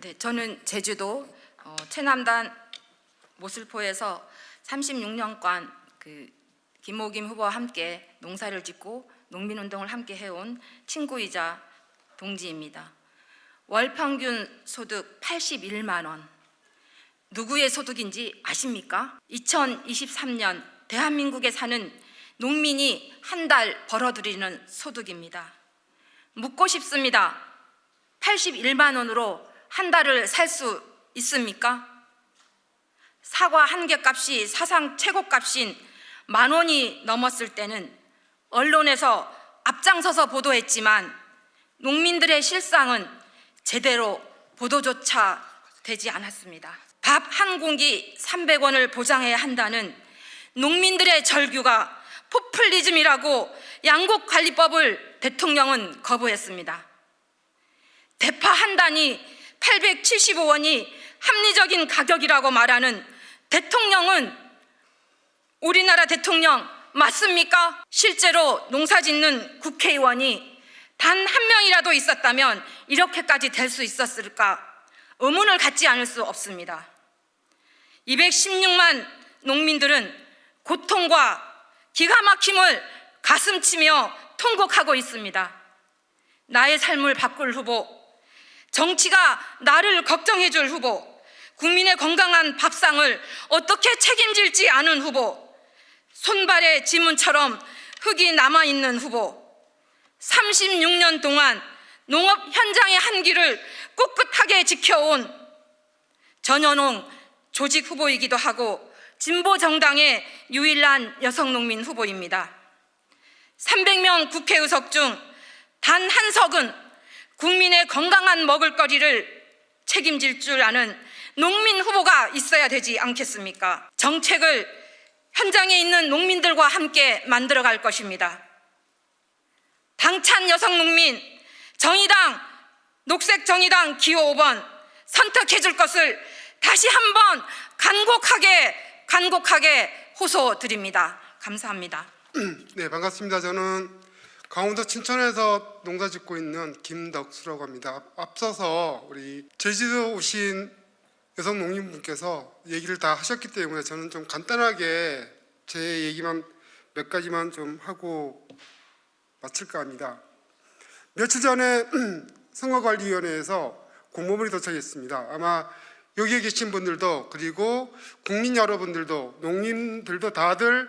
네, 저는 제주도 최남단 모슬포에서 36년간 김모김 후보와 함께 농사를 짓고 농민운동을 함께 해온 친구이자 동지입니다. 월 평균 소득 81만 원. 누구의 소득인지 아십니까? 2023년 대한민국에 사는 농민이 한 달 벌어들이는 소득입니다. 묻고 싶습니다. 81만 원으로 한 달을 살 수 있습니까? 사과 한 개 값이 사상 최고값인 10,000원이 넘었을 때는 언론에서 앞장서서 보도했지만 농민들의 실상은 제대로 보도조차 되지 않았습니다. 밥 한 공기 300원을 보장해야 한다는 농민들의 절규가 포퓰리즘이라고 양곡관리법을 대통령은 거부했습니다. 대파 한 단위 875원이 합리적인 가격이라고 말하는 대통령은 우리나라 대통령 맞습니까? 실제로 농사짓는 국회의원이 단 한 명이라도 있었다면 이렇게까지 될 수 있었을까 의문을 갖지 않을 수 없습니다. 216만 농민들은 고통과 기가 막힘을 가슴치며 통곡하고 있습니다. 나의 삶을 바꿀 후보, 정치가 나를 걱정해줄 후보, 국민의 건강한 밥상을 어떻게 책임질지 아는 후보, 손발의 지문처럼 흙이 남아있는 후보, 36년 동안 농업 현장의 한기를 꿋꿋하게 지켜온 전현홍 조직 후보이기도 하고 진보 정당의 유일한 여성 농민 후보입니다. 300명 국회의석 중 단 한 석은 국민의 건강한 먹을거리를 책임질 줄 아는 농민 후보가 있어야 되지 않겠습니까? 정책을 현장에 있는 농민들과 함께 만들어갈 것입니다. 당찬 여성 농민, 정의당, 녹색정의당 기호 5번 선택해줄 것을 다시 한번 간곡하게 호소드립니다. 감사합니다. 네, 반갑습니다. 저는 강원도 춘천에서 농사 짓고 있는 김덕수라고 합니다. 앞서서 우리 제주도 오신 여성 농민분께서 얘기를 다 하셨기 때문에 저는 좀 간단하게 제 얘기만 몇 가지만 좀 하고 마칠까 합니다. 며칠 전에 선거관리위원회에서 공모문이 도착했습니다. 아마 여기에 계신 분들도 그리고 국민 여러분들도 농민들도 다들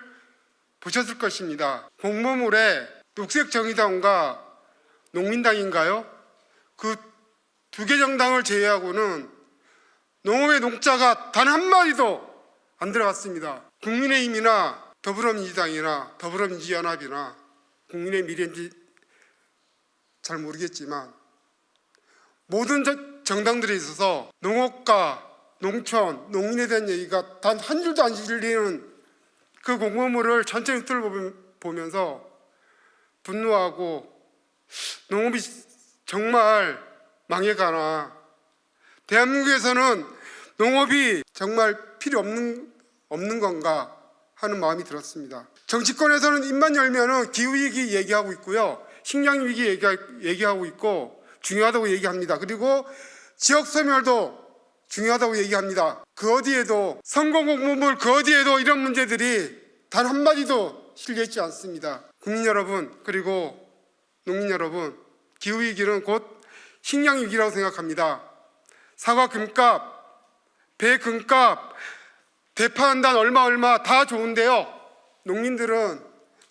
보셨을 것입니다. 공모물에 녹색정의당과 농민당인가요? 그 두 개 정당을 제외하고는 농업의 농자가 단 한마디도 안 들어갔습니다. 국민의힘이나 더불어민주당이나 더불어민주연합이나 국민의 미래인지 잘 모르겠지만 모든 정당들에 있어서 농업과 농촌, 농민에 대한 얘기가 단 한 줄도 안 실리는 그 공모물을 전체 훑어보면서 분노하고 농업이 정말 망해가나, 대한민국에서는 농업이 정말 필요 없는 건가 하는 마음이 들었습니다. 정치권에서는 입만 열면은 기후위기 얘기하고 있고요, 식량위기 얘기하고 있고 중요하다고 얘기합니다. 그리고 지역소멸도 중요하다고 얘기합니다. 그 어디에도 선거 공모물 그 어디에도 이런 문제들이 단 한마디도 실려있지 않습니다. 국민 여러분 그리고 농민 여러분, 기후위기는 곧 식량위기라고 생각합니다. 사과 금값, 배 금값, 대파 한 단 얼마 다 좋은데요, 농민들은,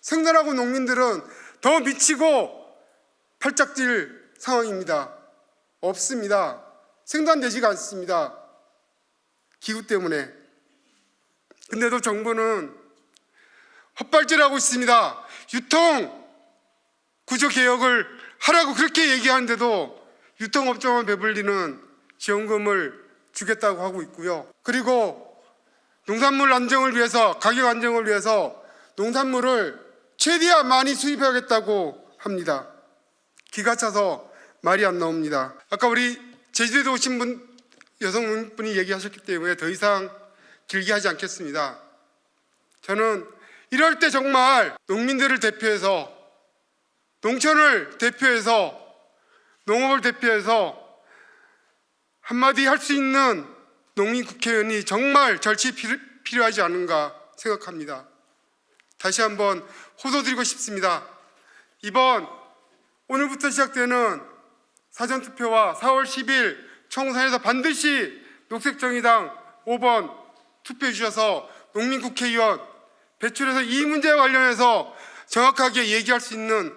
생산하고 농민들은 더 미치고 팔짝 뛸 상황입니다. 없습니다. 생산되지가 않습니다. 기후 때문에. 근데도 정부는 헛발질하고 있습니다. 유통 구조 개혁을 하라고 그렇게 얘기하는데도 유통업종을 배불리는 지원금을 주겠다고 하고 있고요. 그리고 농산물 안정을 위해서, 가격 안정을 위해서 농산물을 최대한 많이 수입하겠다고 합니다. 기가 차서 말이 안 나옵니다. 아까 우리 제주도에 오신 여성분이 얘기하셨기 때문에 더 이상 길게 하지 않겠습니다. 저는 이럴 때 정말 농민들을 대표해서, 농촌을 대표해서, 농업을 대표해서 한마디 할 수 있는 농민 국회의원이 정말 절실히 필요하지 않은가 생각합니다. 다시 한번 호소드리고 싶습니다. 오늘부터 시작되는 사전투표와 4월 10일 총선에서 반드시 녹색정의당 5번 투표해 주셔서 농민국회의원 배출해서 이 문제와 관련해서 정확하게 얘기할 수 있는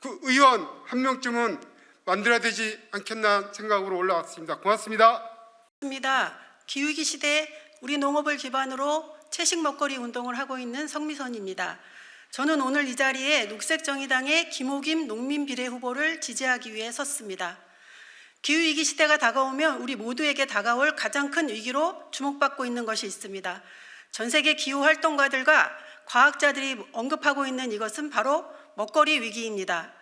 그 의원 한 명쯤은 만들어야 되지 않겠나 생각으로 올라왔습니다. 고맙습니다. 기후위기 시대에 우리 농업을 기반으로 채식 먹거리 운동을 하고 있는 성미선입니다. 저는 오늘 이 자리에 녹색정의당의 김오김 농민비례 후보를 지지하기 위해 섰습니다. 기후위기 시대가 다가오면 우리 모두에게 다가올 가장 큰 위기로 주목받고 있는 것이 있습니다. 전 세계 기후활동가들과 과학자들이 언급하고 있는 이것은 바로 먹거리 위기입니다.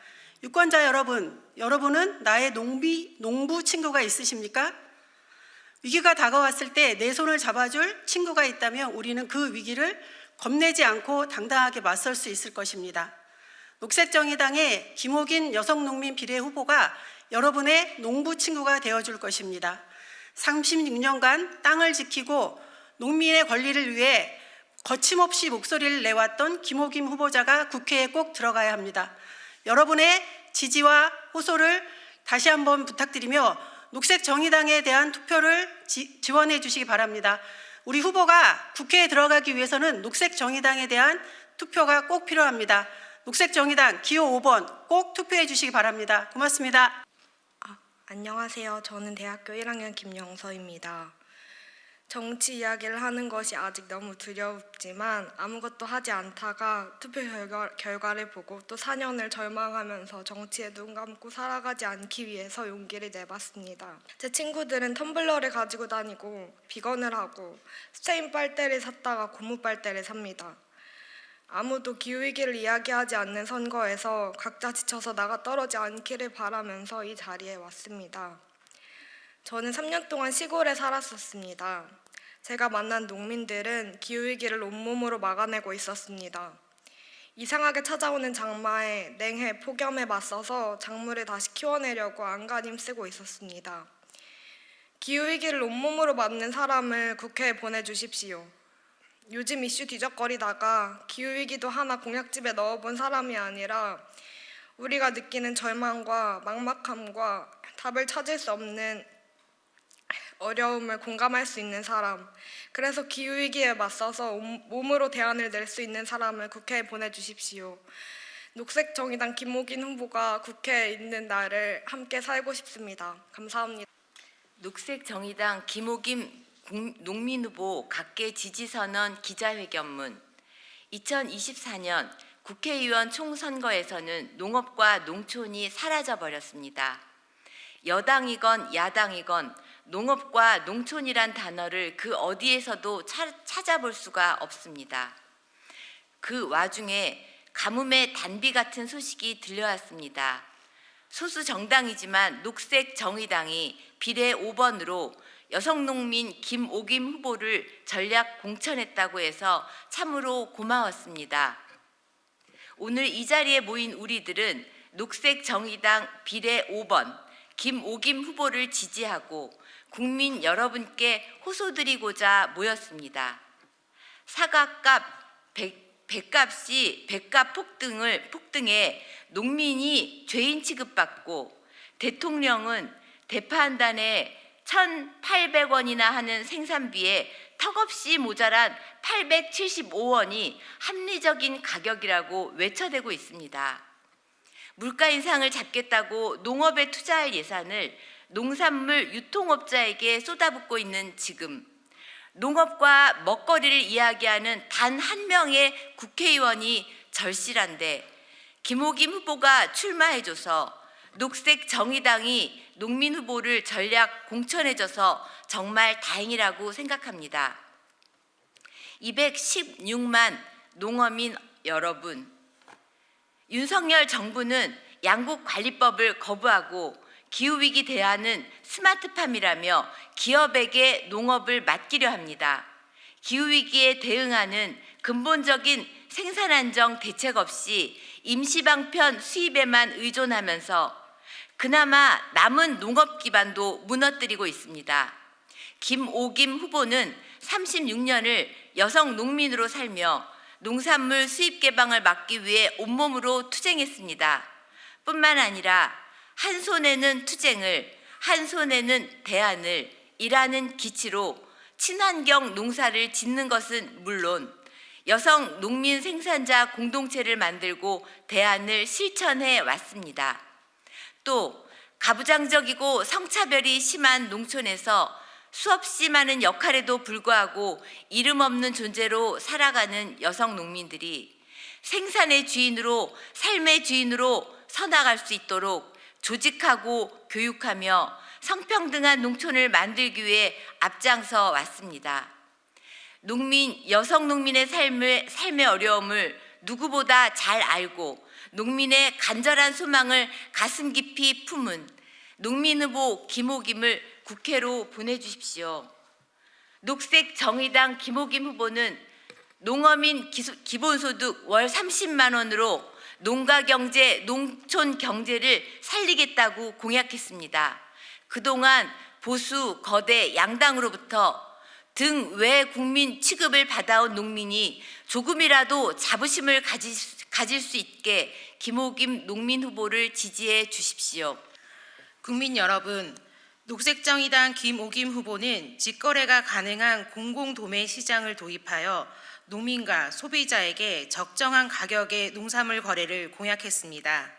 유권자 여러분, 여러분은 나의 농부 친구가 있으십니까? 위기가 다가왔을 때 내 손을 잡아줄 친구가 있다면 우리는 그 위기를 겁내지 않고 당당하게 맞설 수 있을 것입니다. 녹색정의당의 김옥인 여성농민 비례 후보가 여러분의 농부 친구가 되어줄 것입니다. 36년간 땅을 지키고 농민의 권리를 위해 거침없이 목소리를 내왔던 김옥인 후보자가 국회에 꼭 들어가야 합니다. 여러분의 지지와 호소를 다시 한번 부탁드리며 녹색정의당에 대한 투표를 지원해 주시기 바랍니다. 우리 후보가 국회에 들어가기 위해서는 녹색정의당에 대한 투표가 꼭 필요합니다. 녹색정의당 기호 5번 꼭 투표해 주시기 바랍니다. 고맙습니다. 안녕하세요. 저는 대학교 1학년 김영서입니다. 정치 이야기를 하는 것이 아직 너무 두렵지만 아무것도 하지 않다가 투표 결과를 보고 또 4년을 절망하면서 정치에 눈 감고 살아가지 않기 위해서 용기를 내봤습니다. 제 친구들은 텀블러를 가지고 다니고 비건을 하고 스테인 빨대를 샀다가 고무 빨대를 삽니다. 아무도 기후위기를 이야기하지 않는 선거에서 각자 지쳐서 나가 떨어지지 않기를 바라면서 이 자리에 왔습니다. 저는 3년 동안 시골에 살았었습니다. 제가 만난 농민들은 기후위기를 온몸으로 막아내고 있었습니다. 이상하게 찾아오는 장마에 냉해, 폭염에 맞서서 작물을 다시 키워내려고 안간힘 쓰고 있었습니다. 기후위기를 온몸으로 맞는 사람을 국회에 보내주십시오. 요즘 이슈 뒤적거리다가 기후위기도 하나 공약집에 넣어본 사람이 아니라 우리가 느끼는 절망과 막막함과 답을 찾을 수 없는 어려움을 공감할 수 있는 사람, 그래서 기후위기에 맞서서 몸으로 대안을 낼 수 있는 사람을 국회에 보내주십시오. 녹색정의당 김옥인 후보가 국회에 있는 날을 함께 살고 싶습니다. 감사합니다. 녹색정의당 김오김 농민후보 각계 지지선언 기자회견문. 2024년 국회의원 총선거에서는 농업과 농촌이 사라져버렸습니다. 여당이건 야당이건 농업과 농촌이란 단어를 그 어디에서도 찾아볼 수가 없습니다. 그 와중에 가뭄의 단비 같은 소식이 들려왔습니다. 소수 정당이지만 녹색정의당이 비례 5번으로 여성농민 김오김 후보를 전략 공천했다고 해서 참으로 고마웠습니다. 오늘 이 자리에 모인 우리들은 녹색정의당 비례 5번 김오김 후보를 지지하고 국민 여러분께 호소드리고자 모였습니다. 사과값, 배값이 배값 폭등에 농민이 죄인 취급받고 대통령은 대파 한 단에 1,800원이나 하는 생산비에 턱없이 모자란 875원이 합리적인 가격이라고 외쳐대고 있습니다. 물가 인상을 잡겠다고 농업에 투자할 예산을 농산물 유통업자에게 쏟아붓고 있는 지금, 농업과 먹거리를 이야기하는 단 한 명의 국회의원이 절실한데 김오김 후보가 출마해줘서 녹색정의당이 농민 후보를 전략 공천해줘서 정말 다행이라고 생각합니다. 216만 농어민 여러분, 윤석열 정부는 양국관리법을 거부하고 기후위기 대안은 스마트팜이라며 기업에게 농업을 맡기려 합니다. 기후위기에 대응하는 근본적인 생산안정 대책 없이 임시방편 수입에만 의존하면서 그나마 남은 농업 기반도 무너뜨리고 있습니다. 김오김 후보는 36년을 여성 농민으로 살며 농산물 수입 개방을 막기 위해 온몸으로 투쟁했습니다. 뿐만 아니라 한 손에는 투쟁을, 한 손에는 대안을 이라는 기치로 친환경 농사를 짓는 것은 물론 여성 농민 생산자 공동체를 만들고 대안을 실천해 왔습니다. 또 가부장적이고 성차별이 심한 농촌에서 수없이 많은 역할에도 불구하고 이름 없는 존재로 살아가는 여성 농민들이 생산의 주인으로, 삶의 주인으로 서나갈 수 있도록 조직하고 교육하며 성평등한 농촌을 만들기 위해 앞장서 왔습니다. 여성 농민의 삶의 어려움을 누구보다 잘 알고 농민의 간절한 소망을 가슴 깊이 품은 농민 후보 김오김을 국회로 보내주십시오. 녹색정의당 김오김 후보는 농어민 기본소득 월 30만 원으로 농가경제, 농촌경제를 살리겠다고 공약했습니다. 그동안 보수, 거대, 양당으로부터 등 외 국민 취급을 받아온 농민이 조금이라도 자부심을 가질 수 있게 김오김 농민 후보를 지지해 주십시오. 국민 여러분, 녹색정의당 김오김 후보는 직거래가 가능한 공공도매 시장을 도입하여 농민과 소비자에게 적정한 가격의 농산물 거래를 공약했습니다.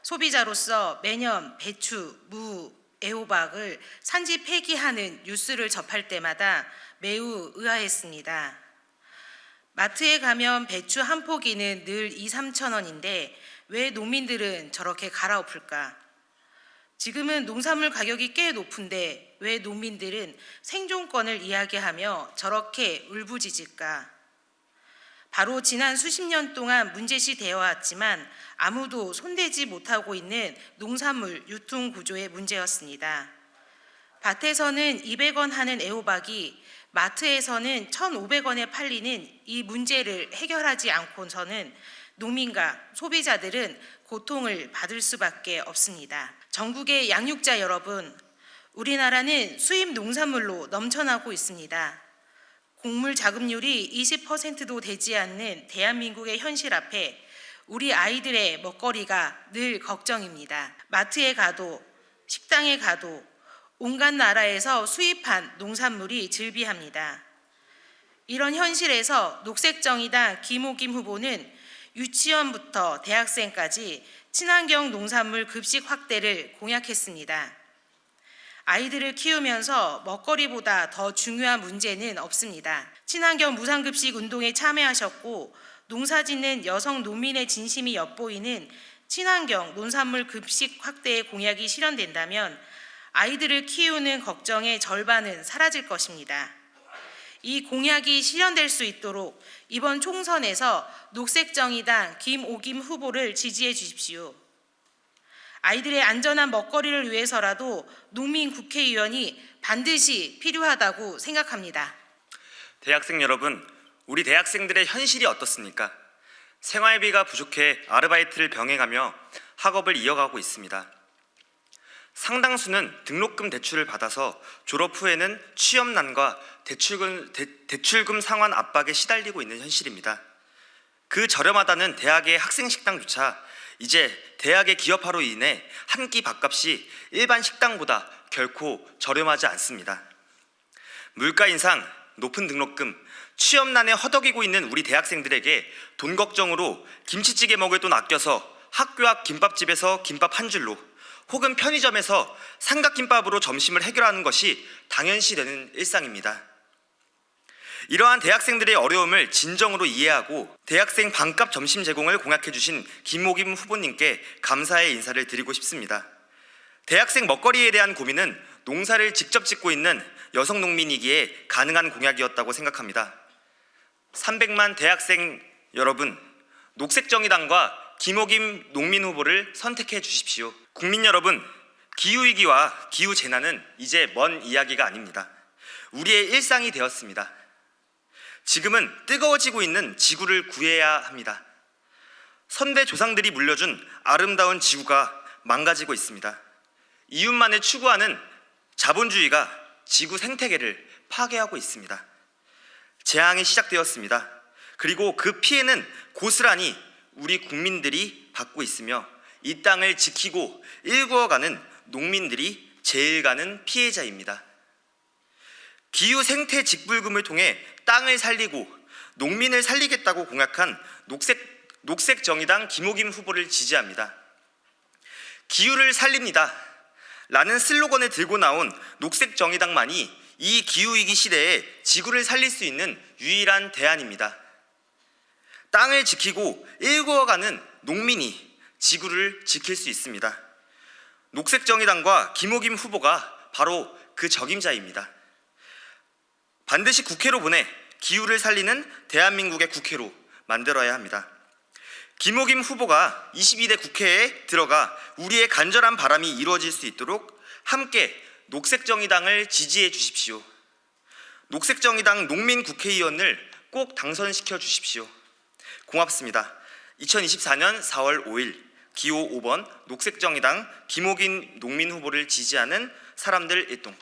소비자로서 매년 배추, 무, 애호박을 산지 폐기하는 뉴스를 접할 때마다 매우 의아했습니다. 마트에 가면 배추 한 포기는 늘 2, 3천 원인데 왜 농민들은 저렇게 갈아엎을까? 지금은 농산물 가격이 꽤 높은데 왜 농민들은 생존권을 이야기하며 저렇게 울부짖을까? 바로 지난 수십 년 동안 문제시 되어 왔지만 아무도 손대지 못하고 있는 농산물 유통 구조의 문제였습니다. 밭에서는 200원 하는 애호박이 마트에서는 1,500원에 팔리는 이 문제를 해결하지 않고서는 농민과 소비자들은 고통을 받을 수밖에 없습니다. 전국의 양육자 여러분, 우리나라는 수입 농산물로 넘쳐나고 있습니다. 곡물 자급률이 20%도 되지 않는 대한민국의 현실 앞에 우리 아이들의 먹거리가 늘 걱정입니다. 마트에 가도 식당에 가도 온갖 나라에서 수입한 농산물이 즐비합니다. 이런 현실에서 녹색정의당 김오김 후보는 유치원부터 대학생까지 친환경 농산물 급식 확대를 공약했습니다. 아이들을 키우면서 먹거리보다 더 중요한 문제는 없습니다. 친환경 무상급식 운동에 참여하셨고 농사짓는 여성 농민의 진심이 엿보이는 친환경 농산물 급식 확대의 공약이 실현된다면 아이들을 키우는 걱정의 절반은 사라질 것입니다. 이 공약이 실현될 수 있도록 이번 총선에서 녹색정의당 김오김 후보를 지지해 주십시오. 아이들의 안전한 먹거리를 위해서라도 농민 국회의원이 반드시 필요하다고 생각합니다. 대학생 여러분, 우리 대학생들의 현실이 어떻습니까? 생활비가 부족해 아르바이트를 병행하며 학업을 이어가고 있습니다. 상당수는 등록금 대출을 받아서 졸업 후에는 취업난과 대출금 상환 압박에 시달리고 있는 현실입니다. 그 저렴하다는 대학의 학생 식당조차 이제 대학의 기업화로 인해 한 끼 밥값이 일반 식당보다 결코 저렴하지 않습니다. 물가 인상, 높은 등록금, 취업난에 허덕이고 있는 우리 대학생들에게 돈 걱정으로 김치찌개 먹을 돈 아껴서 학교 앞 김밥집에서 김밥 한 줄로 혹은 편의점에서 삼각김밥으로 점심을 해결하는 것이 당연시되는 일상입니다. 이러한 대학생들의 어려움을 진정으로 이해하고 대학생 반값 점심 제공을 공약해 주신 김오김 후보님께 감사의 인사를 드리고 싶습니다. 대학생 먹거리에 대한 고민은 농사를 직접 짓고 있는 여성 농민이기에 가능한 공약이었다고 생각합니다. 300만 대학생 여러분, 녹색정의당과 김오김 농민 후보를 선택해 주십시오. 국민 여러분, 기후위기와 기후재난은 이제 먼 이야기가 아닙니다. 우리의 일상이 되었습니다. 지금은 뜨거워지고 있는 지구를 구해야 합니다. 선대 조상들이 물려준 아름다운 지구가 망가지고 있습니다. 이윤만을 추구하는 자본주의가 지구 생태계를 파괴하고 있습니다. 재앙이 시작되었습니다. 그리고 그 피해는 고스란히 우리 국민들이 받고 있으며 이 땅을 지키고 일구어가는 농민들이 제일 가는 피해자입니다. 기후 생태 직불금을 통해 땅을 살리고 농민을 살리겠다고 공약한 녹색정의당 김호김 후보를 지지합니다. 기후를 살립니다 라는 슬로건을 들고 나온 녹색정의당만이 이 기후위기 시대에 지구를 살릴 수 있는 유일한 대안입니다. 땅을 지키고 일구어가는 농민이 지구를 지킬 수 있습니다. 녹색정의당과 김호김 후보가 바로 그 적임자입니다. 반드시 국회로 보내 기후를 살리는 대한민국의 국회로 만들어야 합니다. 김호김 후보가 22대 국회에 들어가 우리의 간절한 바람이 이루어질 수 있도록 함께 녹색정의당을 지지해 주십시오. 녹색정의당 농민국회의원을 꼭 당선시켜 주십시오. 고맙습니다. 2024년 4월 5일 기호 5번 녹색정의당 김호김 농민 후보를 지지하는 사람들 일동.